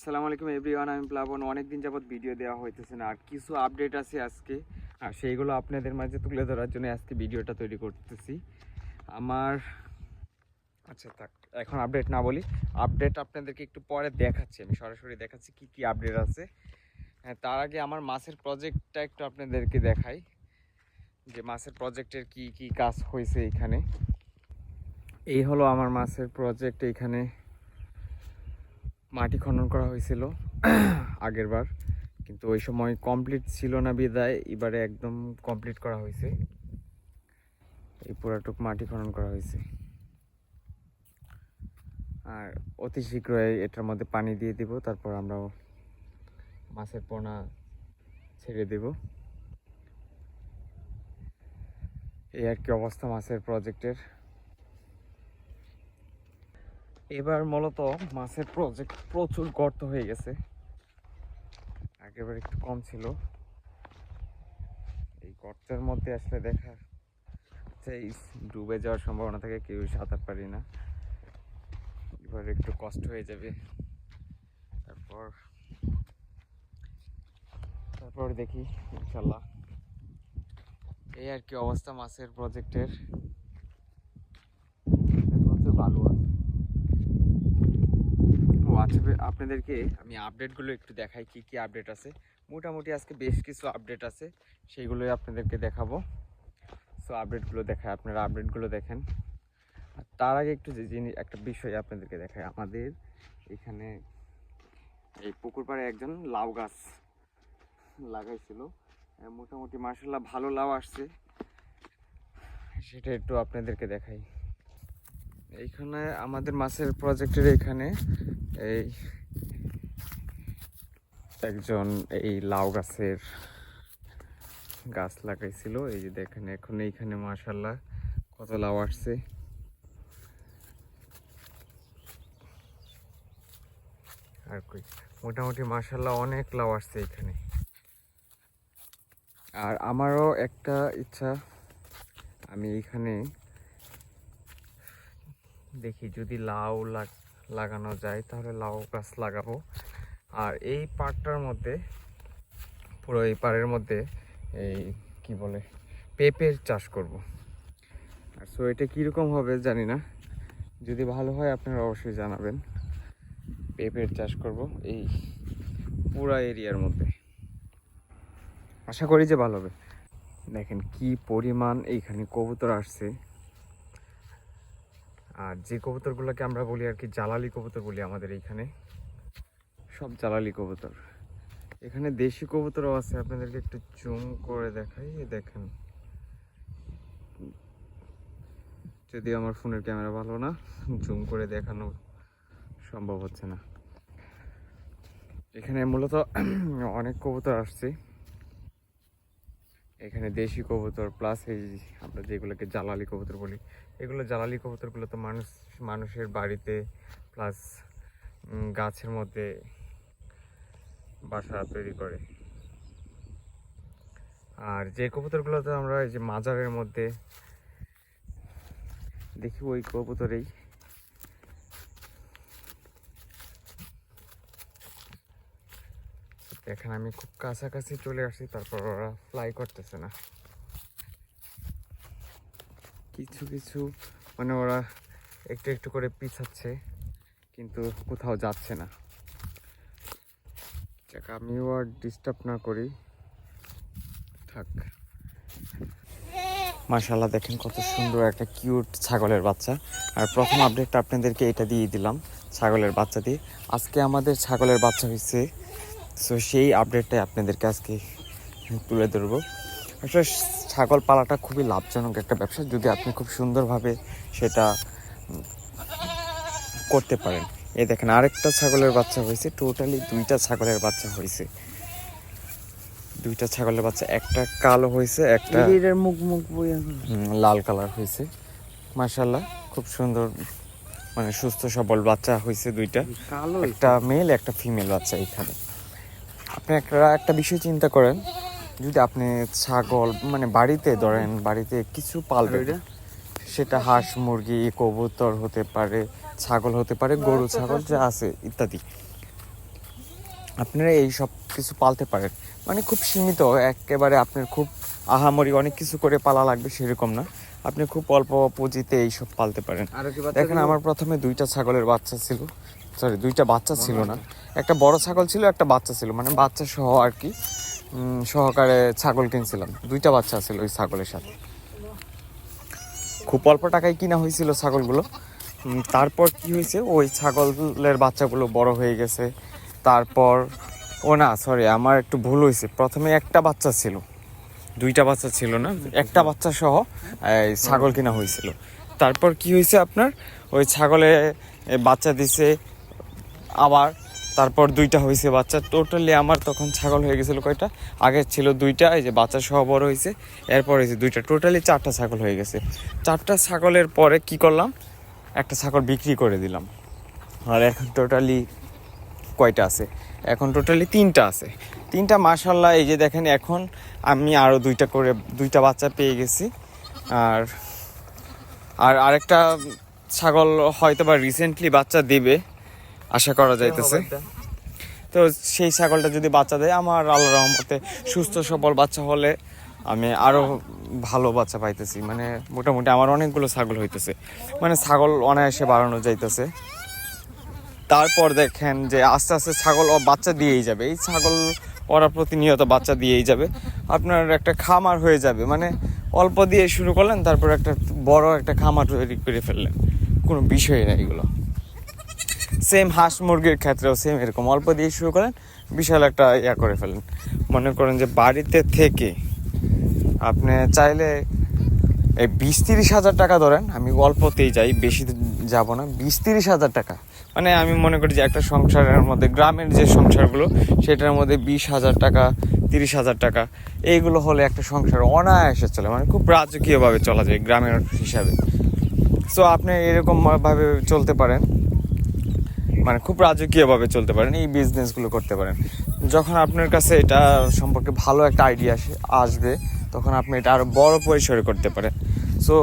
আসসালামু আলাইকুম এভরিওয়ান, আমি প্লাবন। অনেকদিন যাবত ভিডিও দেওয়া হইতেছে না, আর কিছু আপডেট আছে আজকে, আর সেইগুলো আপনাদের মাঝে তুলে ধরার জন্য আজকে ভিডিওটা তৈরি করতেছি আমার। আচ্ছা থাক, এখন আপডেট না বলি, আপডেট আপনাদেরকে একটু পরে দেখাচ্ছি, আমি সরাসরি দেখাচ্ছি কি কি আপডেট আছে। হ্যাঁ, তার আগে আমার মাছের প্রজেক্টটা একটু আপনাদেরকে দেখাই, যে মাছের প্রজেক্টের কি কি কাজ হয়েছে এখানে। এই হলো আমার মাছের প্রজেক্ট। এখানে মাটি খনন করা হয়েছিল আগের বার, কিন্তু ওই সময় কমপ্লিট ছিল না বিদায় এবারে একদম কমপ্লিট করা হয়েছে। এই পুরাটুক মাটি খনন করা হয়েছে, আর অতি শীঘ্রই এটার মধ্যে পানি দিয়ে দিব, তারপর আমরা মাছের পোনা ছেড়ে দেব। এই আর কি অবস্থা মাছের প্রজেক্টের। এবার মূলত মাছের প্রজেক্ট প্রচুর গর্ত হয়ে গেছে, আগেরবার একটু কম ছিল। এই গর্তের মধ্যে আসলে দেখা এই ডুবে যাওয়ার সম্ভাবনা থাকে, কেউ সাঁতার পারি না, এবার একটু কষ্ট হয়ে যাবে। তারপর দেখি ইনশাল্লাহ। এই আর কি অবস্থা মাছের প্রজেক্টের। প্রচুর ভালো আছে। ও আচ্ছা, আপনাদেরকে আমি আপডেটগুলো একটু দেখাই কি কি আপডেট আছে। মোটামুটি আজকে বেশ কিছু আপডেট আছে, সেইগুলোই আপনাদেরকে দেখাবো। সো আপডেটগুলো দেখায়, আপনারা আপডেটগুলো দেখেন। আর তার আগে একটু যে জিনিস, একটা বিষয় আপনাদেরকে দেখায়। আমাদের এখানে এই পুকুর পাড়ে একজন লাউ গাছ লাগাইছিল, মোটামুটি মাশাআল্লাহ ভালো লাউ আসছে, সেটা একটু আপনাদেরকে দেখাই। এইখানে আমাদের মাছের প্রজেক্টের এখানে এই একজন এই লাউ গাছের গাছ লাগাইছিল, এই যে দেখেন এখন এইখানে মাশাআল্লাহ কত লাউ আসছে। আর কই মোটামুটি মাশাআল্লাহ অনেক লাউ আসছে এখানে। আর আমারও একটা ইচ্ছা, আমি এখানে দেখি যদি লাউ লাগানো যায় তাহলে লাউ গাছ লাগাবো। আর এই পাড়টার মধ্যে, পুরো এই পাড়ের মধ্যে এই কি বলে পেঁপের চাষ করব। আর সো এটা কীরকম হবে জানি না, যদি ভালো হয় আপনারা অবশ্যই জানাবেন। পেঁপের চাষ করব এই পুরা এরিয়ার মধ্যে, আশা করি যে ভালো হবে। দেখেন কি পরিমাণ এইখানে কবুতর আসছে। আর যে কবুতরগুলোকে আমরা বলি আর কি জালালি কবুতর বলি আমাদের এইখানে, সব জালালি কবুতর। এখানে দেশি কবুতরও আছে, আপনাদেরকে একটু জুম করে দেখাই। দেখেন, যদি আমার ফোনের ক্যামেরা ভালো না, জুম করে দেখানো সম্ভব হচ্ছে না। এখানে মূলত অনেক কবুতর আসছে, এখানে দেশি কবুতর প্লাস এই আমরা যেগুলোকে জালালি কবুতর বলি, এগুলো জালালি কবুতরগুলো তো মানুষের বাড়িতে প্লাস গাছের মধ্যে বাসা তৈরি করে। আর যে কবুতরগুলো তো আমরা এই যে মাজারের মধ্যে দেখি, ওই কবুতরেই দেখেন আমি খুব কাছাকাছি চলে আসছি, তারপর ওরা ফ্লাই করতেছে না। কিছু কিছু মানে ওরা একটু একটু করে পিছাচ্ছে, কিন্তু কোথাও যাচ্ছে না। যাক, আমিও আর ডিস্টার্ব না করি, থাক। মাশাআল্লাহ দেখেন কত সুন্দর একটা কিউট ছাগলের বাচ্চা। আর প্রথম আপডেটটা আপনাদেরকে এটা দিয়ে দিলাম, ছাগলের বাচ্চা দিয়ে। আজকে আমাদের ছাগলের বাচ্চা হয়েছে, সো সেই আপডেটটাই আপনাদেরকে আজকে তুলে ধরবো। আসলে ছাগল পালাটা খুবই লাভজনক একটা ব্যবসা, যদি আপনি খুব সুন্দরভাবে সেটা করতে পারেন। এই দেখেন আরেকটা ছাগলের বাচ্চা হয়েছে, টোটালি দুইটা ছাগলের বাচ্চা হয়েছে। দুইটা ছাগলের বাচ্চা, একটা কালো হয়েছে, একটা লাল কালার হয়েছে। মাশাআল্লাহ খুব সুন্দর, মানে সুস্থ সবল বাচ্চা হয়েছে দুইটা, একটা মেল একটা ফিমেল বাচ্চা। এখানে আপনি একটা বিষয় চিন্তা করেন, যদি আপনি ছাগল মানে বাড়িতে ধরেন, বাড়িতে কিছু পালবেন, সেটা হাঁস মুরগি কবুতর হতে পারে, ছাগল হতে পারে, গরু ছাগল যা আছে ইত্যাদি। আপনারা এই সব কিছু পালতে পারেন, মানে খুব সীমিত, একেবারে আপনার খুব আহামরি অনেক কিছু করে পালা লাগবে সেরকম না, আপনি খুব অল্প পুঁজিতে এইসব পালতে পারেন। দেখেন আমার প্রথমে 2টা ছাগলের বাচ্চা ছিল, সরি 2টা বাচ্চা ছিল না, একটা বড় ছাগল ছিল, একটা বাচ্চা ছিল, মানে বাচ্চা সহ আর কি, সহকারে ছাগল কিনছিলাম, 2টা বাচ্চা ছিল ওই ছাগলের সাথে। খুব অল্প টাকায় কিনা হয়েছিল ছাগলগুলো। তারপর কি হয়েছে, ওই ছাগলের বাচ্চাগুলো বড় হয়ে গেছে। তারপর না সরি, আমার একটু ভুল হয়েছে, প্রথমে একটা বাচ্চা ছিল, 2টা বাচ্চা ছিল না, একটা বাচ্চা সহ ছাগল কিনা হয়েছিল। তারপর কি হয়েছে আপনার, ওই ছাগলে বাচ্চা দিছে আবার, তারপর 2টা হয়েছে বাচ্চা, টোটালি আমার তখন ছাগল হয়ে গেছিলো কয়টা, আগে ছিল 2টা, এই যে বাচ্চা সহ বড় হয়েছে, এরপর হয়েছে 2টা, টোটালি 4টা ছাগল হয়ে গেছে। 4টা ছাগলের পরে কি করলাম, একটা ছাগল বিক্রি করে দিলাম, আর এখন টোটালি কয়টা আছে, এখন টোটালি 3টা আছে। 3টা মাশাআল্লাহ, এই যে দেখেন এখন আমি আরও 2টা করে 2টা বাচ্চা পেয়ে গেছি। আর আরেকটা ছাগল হয়তো বা রিসেন্টলি বাচ্চা দিবে আশা করা যাইতেছে। তো সেই ছাগলটা যদি বাচ্চা দেয়, আমার আল্লাহর রহমতে সুস্থ সবল বাচ্চা হলে আমি আরও ভালো বাচ্চা পাইতেছি, মানে মোটামুটি আমার অনেকগুলো ছাগল হইতেছে, মানে ছাগল অনায়াসে বাড়ানো যাইতেছে। তারপর দেখেন যে আস্তে আস্তে ছাগল বাচ্চা দিয়েই যাবে, এই ছাগল ওরা প্রতিনিয়ত বাচ্চা দিয়েই যাবে, আপনার একটা খামার হয়ে যাবে, মানে অল্প দিয়ে শুরু করলেন, তারপর একটা বড় একটা খামার তৈরি করে ফেললেন, কোনো বিষয় না এগুলো। সেম হাঁস মুরগির ক্ষেত্রেও সেম এরকম, অল্প দিয়ে শুরু করেন, বিশাল একটা করে ফেলেন। মনে করেন যে বাড়িতে থেকে আপনি চাইলে এই 20-30 হাজার টাকা ধরেন, আমি অল্পতেই যাই, বেশি যাব না, 20-30 হাজার টাকা, মানে আমি মনে করি যে একটা সংসারের মধ্যে, গ্রামের যে সংসারগুলো সেটার মধ্যে 20 হাজার টাকা 30 হাজার টাকা এইগুলো হলে একটা সংসার অনায়াসে চলে, মানে খুব রাজকীয়ভাবে চলা যায় গ্রামের হিসাবে। সো আপনি এরকমভাবে চলতে পারেন, মানে খুব রাজকীয়ভাবে চলতে পারেন, এই বিজনেসগুলো করতে পারেন। যখন আপনার কাছে এটা সম্পর্কে ভালো একটা আইডিয়া আসবে, তখন আপনি এটা আরও বড় পরিসরে করতে পারেন। সো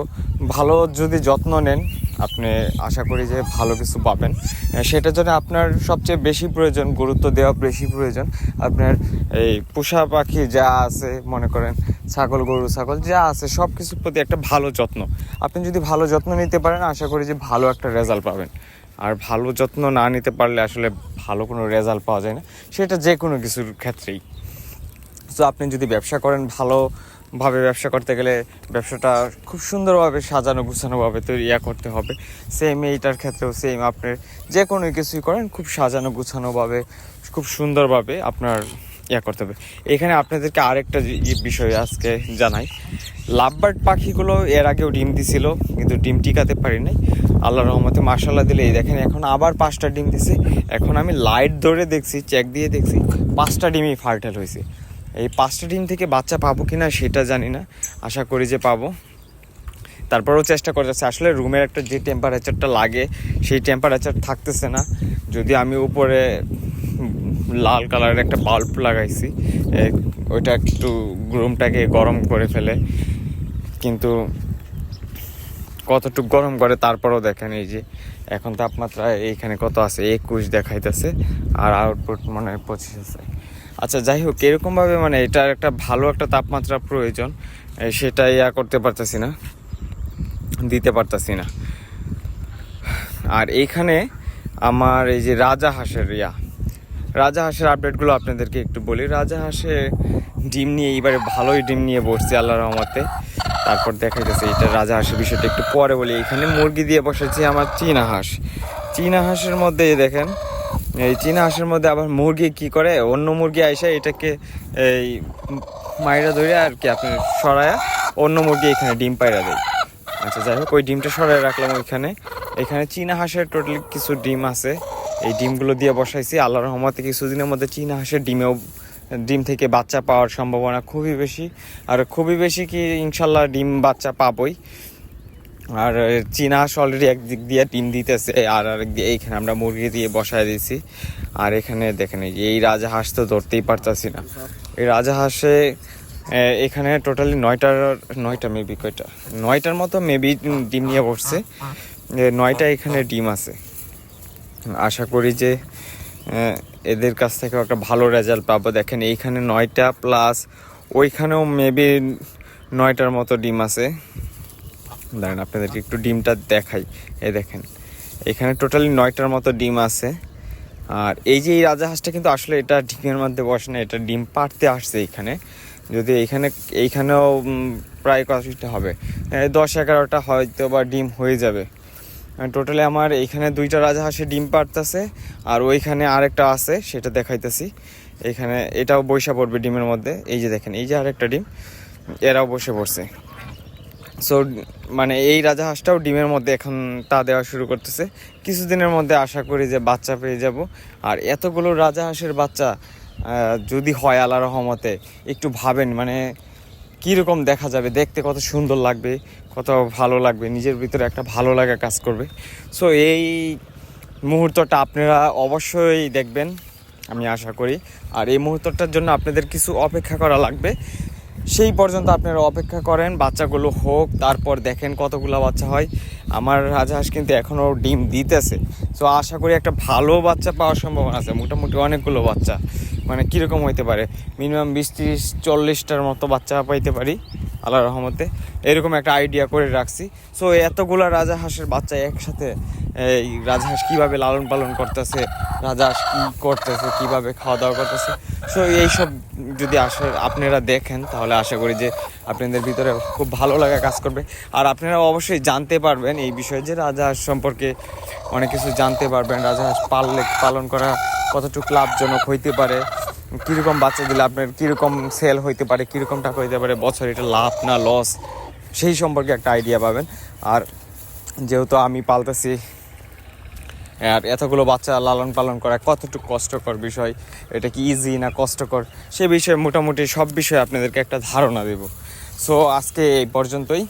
ভালো যদি যত্ন নেন, আপনি আশা করি যে ভালো কিছু পাবেন। সেটার জন্য আপনার সবচেয়ে বেশি প্রয়োজন, গুরুত্ব দেওয়া বেশি প্রয়োজন আপনার এই পোষা পাখি যা আছে, মনে করেন ছাগল গরু ছাগল যা আছে সব কিছুর প্রতি একটা ভালো যত্ন। আপনি যদি ভালো যত্ন নিতে পারেন, আশা করি যে ভালো একটা রেজাল্ট পাবেন। আর ভালো যত্ন না নিতে পারলে আসলে ভালো কোনো রেজাল্ট পাওয়া যায় না, সেটা যে কোনো কিছুর ক্ষেত্রেই। সো আপনি যদি ব্যবসা করেন, ভালোভাবে ব্যবসা করতে গেলে ব্যবসাটা খুব সুন্দরভাবে সাজানো গুছানোভাবে তৈরি করতে হবে। সেম এইটার ক্ষেত্রেও সেম, আপনার যে কোনো কিছুই করেন খুব সাজানো গুছানোভাবে খুব সুন্দরভাবে আপনার করতে হবে। এখানে আপনাদেরকে আরেকটা বিষয় আজকে জানাই, লাভবার্ড পাখিগুলো এর আগেও ডিম দিছিল, কিন্তু ডিম টিকাতে পারি নাই, আল্লাহর রহমতে মাশাআল্লাহ দিলে এই দেখেন এখন আবার 5টা ডিম দিছে। এখন আমি লাইট ধরে দেখছি, চেক দিয়ে দেখছি 5টা ডিমই ফার্টাইল হয়েছে। এই 5টা ডিম থেকে বাচ্চা পাবো কিনা সেটা জানি না, আশা করি যে পাবো। তারপরেও চেষ্টা করতেছে, আসলে রুমের একটা যে টেম্পারেচারটা লাগে সেই টেম্পারেচার থাকতেছে না। যদি আমি উপরে লাল কালারের একটা বাল্ব লাগাইছি, ওইটা একটু রুমটাকে গরম করে ফেলে, কিন্তু কতটুকু গরম করে তারপরেও দেখেন এই যে এখন তাপমাত্রা এইখানে কত আছে, 21 দেখাইতেছে, আর আউটপুট মনে হয় 25 আছে। আচ্ছা যাই হোক, এরকমভাবে মানে এটার একটা ভালো একটা তাপমাত্রা প্রয়োজন, সেটা করতে পারতেছি না, দিতে পারতেছি না। আর এইখানে আমার এই যে রাজা হাঁসের আপডেটগুলো আপনাদেরকে একটু বলি। রাজা হাঁসে ডিম নিয়ে এইবারে ভালোই ডিম নিয়ে বসছে আল্লাহর রহমতে। তারপর দেখা গেছে এটা রাজা হাঁসের বিষয়টা একটু পরে বলি। এখানে মুরগি দিয়ে বসেছি আমার চীনা হাঁসের মধ্যে দেখেন, এই চীনা হাঁসের মধ্যে আবার মুরগি কি করে, অন্য মুরগি আইসা এটাকে এই মাইরা ধরে আর কি আপনার সরায়া অন্য মুরগি এখানে ডিম পাইরা দেয়। আচ্ছা যাই হোক, ওই ডিমটা সরাই রাখলাম এখানে চীনা হাঁসের টোটালি কিছু ডিম আছে, এই ডিমগুলো দিয়ে বসাইছি। আল্লাহর রহমতে কিছুদিনের মধ্যে চীনা হাঁসের ডিম থেকে বাচ্চা পাওয়ার সম্ভাবনা খুবই বেশি, আর খুবই বেশি কি ইনশাল্লাহ ডিম বাচ্চা পাবই। আর চীনা হাঁস অলরেডি একদিক দিয়ে ডিম দিতেছে, আর আরেক দিয়ে এইখানে আমরা মুরগি দিয়ে বসায় দিয়েছি। আর এখানে দেখেন এই রাজা হাঁস তো ধরতেই পারতাছি না, এই রাজা হাঁসে এখানে টোটালি 9টা মেবি 9টার মতো মেবি ডিম নিয়ে বসছে, 9টা এখানে ডিম আছে। আশা করি যে এদের কাছ থেকেও একটা ভালো রেজাল্ট পাবো। দেখেন এইখানে 9টা প্লাস ওইখানেও মেবি 9টার মতো ডিম আছে। দাঁড়ান আপনাদেরকে একটু ডিমটা দেখাই। এই দেখেন এখানে টোটালি 9টার মতো ডিম আছে। আর এই যে এই রাজাহাঁসটা কিন্তু আসলে এটা ডিমের মধ্যে বসে না, এটা ডিম পাড়তে আসছে এইখানে। যদি এইখানেও প্রায় কতটা হবে, 10-11টা হয়তো বা ডিম হয়ে যাবে। টোটালি আমার এইখানে 2টা রাজাহাঁসে ডিম পাড়তেছে, আর ওইখানে আরেকটা আছে সেটা দেখাইতেছি। এখানে এটাও বসে পড়বে ডিমের মধ্যে। এই যে দেখেন এই যে আরেকটা ডিম, এরাও বসে পড়ছে। সো মানে এই রাজাহাঁসটাও ডিমের মধ্যে এখন তা দেওয়া শুরু করতেছে। কিছুদিনের মধ্যে আশা করি যে বাচ্চা পেয়ে যাব। আর এতগুলো রাজাহাঁসের বাচ্চা যদি হয় আল্লাহর রহমতে, একটু ভাবেন মানে কীরকম দেখা যাবে, দেখতে কত সুন্দর লাগবে, কত ভালো লাগবে, নিজের ভিতরে একটা ভালো লাগা কাজ করবে। সো এই মুহূর্তটা আপনারা অবশ্যই দেখবেন আমি আশা করি। আর এই মুহূর্তটার জন্য আপনাদের কিছু অপেক্ষা করা লাগবে। সেই পর্যন্ত আপনারা অপেক্ষা করেন, বাচ্চাগুলো হোক, তারপর দেখেন কতগুলো বাচ্চা হয়। আমার রাজহাঁস কিন্তু এখনও ডিম দিতেছে। সো আশা করি একটা ভালো বাচ্চা পাওয়ার সম্ভাবনা আছে। মোটামুটি অনেকগুলো বাচ্চা, মানে কীরকম হইতে পারে, মিনিমাম 20-30-40টার মতো বাচ্চা পাইতে পারি আল্লাহর রহমতে, এরকম একটা আইডিয়া করে রাখছি। সো এতগুলো রাজহাঁসের বাচ্চা একসাথে, এই রাজহাঁস কীভাবে লালন পালন করতেছে, রাজহাঁস কী করতেছে, কীভাবে খাওয়া দাওয়া করতেছে, সো এইসব যদি আপনারা দেখেন তাহলে আশা করি যে আপনাদের ভিতরে খুব ভালো লাগা কাজ করবে। আর আপনারা অবশ্যই জানতে পারবেন এই বিষয়ে, যে রাজহাঁস সম্পর্কে অনেক কিছু জানতে পারবেন। রাজহাঁস পালন করা কতটুকু লাভজনক হইতে পারে, কীরকম বাচ্চা দিলে আপনার কীরকম সেল হইতে পারে, কীরকম টাকা হইতে পারে বছর, এটা লাভ না লস, সেই সম্পর্কে একটা আইডিয়া পাবেন। আর যেহেতু আমি পালতেছি, আর এতগুলো বাচ্চা লালন পালন করা কতটুকু কষ্টকর বিষয়, এটা কি ইজি না কষ্টকর, সে বিষয়ে মোটামুটি সব বিষয়ে আপনাদেরকে একটা ধারণা দেব। সো আজকে এই পর্যন্তই।